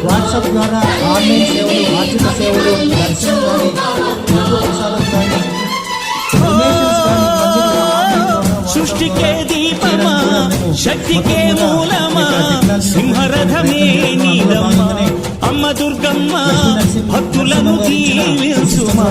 WhatsApp ద్వారా online సేవలు, ఆర్థిక సేవలు, దర్శనం కానీ సృష్టికే దీపమా, శక్తికే మూలమా, సింహరథమే నీదమ్మా అమ్మ దుర్గమ్మ, భక్తులను దీవించుమా.